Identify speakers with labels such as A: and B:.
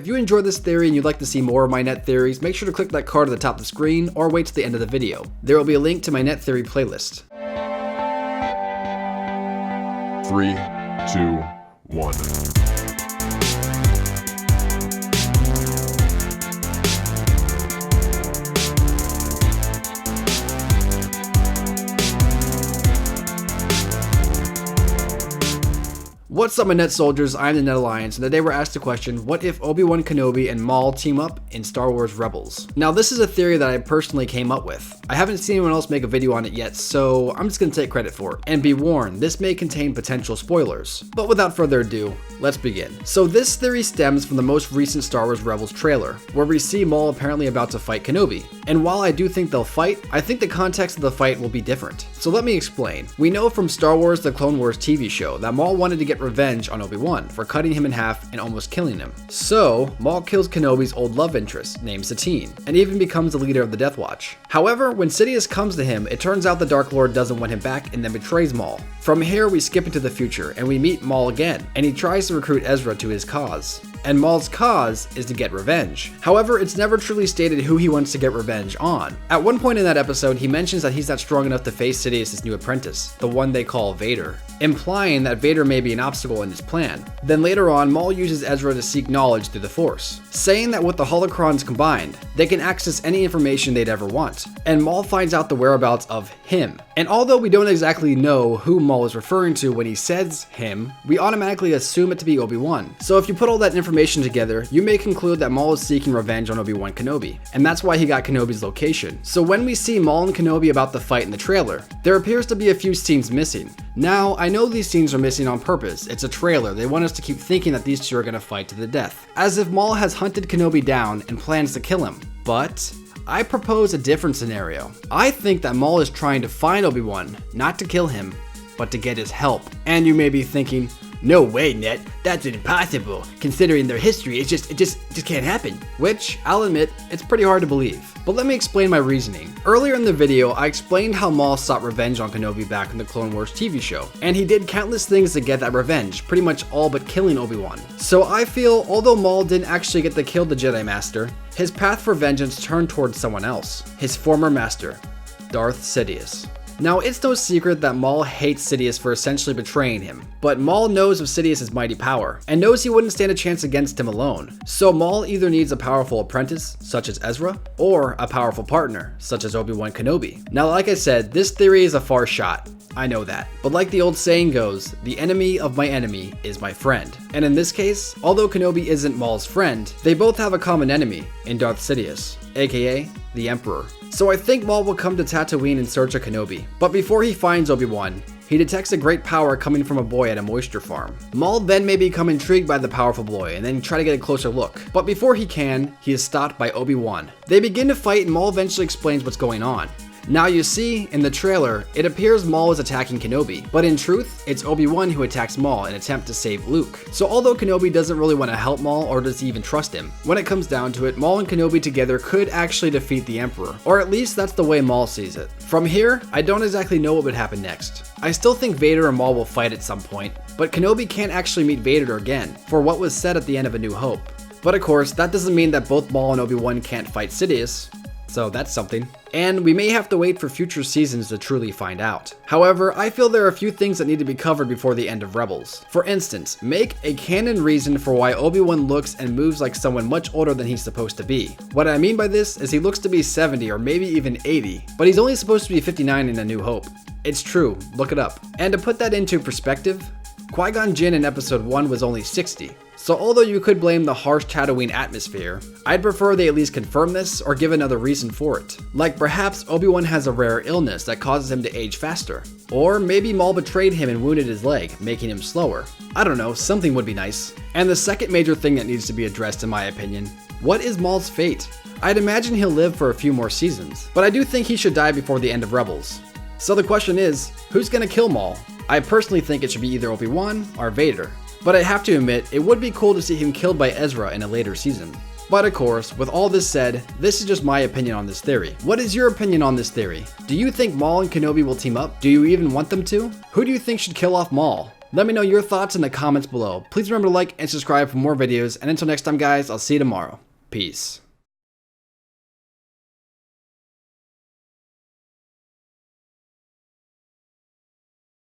A: If you enjoyed this theory and you'd like to see more of my net theories, make sure to click that card at the top of the screen or wait till the end of the video. There will be a link to my net theory playlist.
B: 3, 2, 1.
A: What's up, my net soldiers? I'm the Net Alliance, and today we're asked the question, what if Obi-Wan Kenobi and Maul team up in Star Wars Rebels? Now, this is a theory that I personally came up with. I haven't seen anyone else make a video on it yet, so I'm just gonna take credit for it. And be warned, this may contain potential spoilers. But without further ado, let's begin. So this theory stems from the most recent Star Wars Rebels trailer, where we see Maul apparently about to fight Kenobi. And while I do think they'll fight, I think the context of the fight will be different. So let me explain. We know from Star Wars The Clone Wars TV show that Maul wanted to get revenge on Obi-Wan for cutting him in half and almost killing him. So, Maul kills Kenobi's old love interest, named Satine, and even becomes the leader of the Death Watch. However, when Sidious comes to him, it turns out the Dark Lord doesn't want him back and then betrays Maul. From here, we skip into the future and we meet Maul again, and he tries to recruit Ezra to his cause. And Maul's cause is to get revenge. However, it's never truly stated who he wants to get revenge on. At one point in that episode, he mentions that he's not strong enough to face Sidious's new apprentice, the one they call Vader, implying that Vader may be an obstacle in his plan. Then later on, Maul uses Ezra to seek knowledge through the Force, saying that with the holocrons combined, they can access any information they'd ever want. And Maul finds out the whereabouts of him. And although we don't exactly know who Maul is referring to when he says him, we automatically assume it to be Obi-Wan. So if you put all that information together, you may conclude that Maul is seeking revenge on Obi-Wan Kenobi, and that's why he got Kenobi's location. So when we see Maul and Kenobi about to fight in the trailer, there appears to be a few scenes missing. Now, I know these scenes are missing on purpose. It's a trailer. They want us to keep thinking that these two are going to fight to the death, as if Maul has hunted Kenobi down and plans to kill him. But I propose a different scenario. I think that Maul is trying to find Obi-Wan, not to kill him, but to get his help. And you may be thinking, no way, Net, that's impossible. Considering their history, it just can't happen. Which, I'll admit, it's pretty hard to believe. But let me explain my reasoning. Earlier in the video, I explained how Maul sought revenge on Kenobi back in the Clone Wars TV show, and he did countless things to get that revenge, pretty much all but killing Obi-Wan. So I feel, although Maul didn't actually get to kill the Jedi Master, his path for vengeance turned towards someone else, his former master, Darth Sidious. Now, it's no secret that Maul hates Sidious for essentially betraying him, but Maul knows of Sidious's mighty power, and knows he wouldn't stand a chance against him alone. So Maul either needs a powerful apprentice, such as Ezra, or a powerful partner, such as Obi-Wan Kenobi. Now, like I said, this theory is a far shot. I know that. But like the old saying goes, the enemy of my enemy is my friend. And in this case, although Kenobi isn't Maul's friend, they both have a common enemy in Darth Sidious, aka the Emperor. So I think Maul will come to Tatooine in search of Kenobi. But before he finds Obi-Wan, he detects a great power coming from a boy at a moisture farm. Maul then may become intrigued by the powerful boy and then try to get a closer look. But before he can, he is stopped by Obi-Wan. They begin to fight and Maul eventually explains what's going on. Now you see, in the trailer, it appears Maul is attacking Kenobi, but in truth, it's Obi-Wan who attacks Maul in an attempt to save Luke. So although Kenobi doesn't really want to help Maul or does he even trust him, when it comes down to it, Maul and Kenobi together could actually defeat the Emperor, or at least that's the way Maul sees it. From here, I don't exactly know what would happen next. I still think Vader and Maul will fight at some point, but Kenobi can't actually meet Vader again, for what was said at the end of A New Hope. But of course, that doesn't mean that both Maul and Obi-Wan can't fight Sidious. So that's something. And we may have to wait for future seasons to truly find out. However, I feel there are a few things that need to be covered before the end of Rebels. For instance, make a canon reason for why Obi-Wan looks and moves like someone much older than he's supposed to be. What I mean by this is he looks to be 70 or maybe even 80, but he's only supposed to be 59 in A New Hope. It's true, look it up. And to put that into perspective, Qui-Gon Jinn in episode 1 was only 60. So although you could blame the harsh Tatooine atmosphere, I'd prefer they at least confirm this or give another reason for it. Like perhaps Obi-Wan has a rare illness that causes him to age faster. Or maybe Maul betrayed him and wounded his leg, making him slower. I don't know, something would be nice. And the second major thing that needs to be addressed in my opinion, what is Maul's fate? I'd imagine he'll live for a few more seasons, but I do think he should die before the end of Rebels. So the question is, who's gonna kill Maul? I personally think it should be either Obi-Wan or Vader. But I have to admit, it would be cool to see him killed by Ezra in a later season. But of course, with all this said, this is just my opinion on this theory. What is your opinion on this theory? Do you think Maul and Kenobi will team up? Do you even want them to? Who do you think should kill off Maul? Let me know your thoughts in the comments below. Please remember to like and subscribe for more videos, and until next time guys, I'll see you tomorrow. Peace.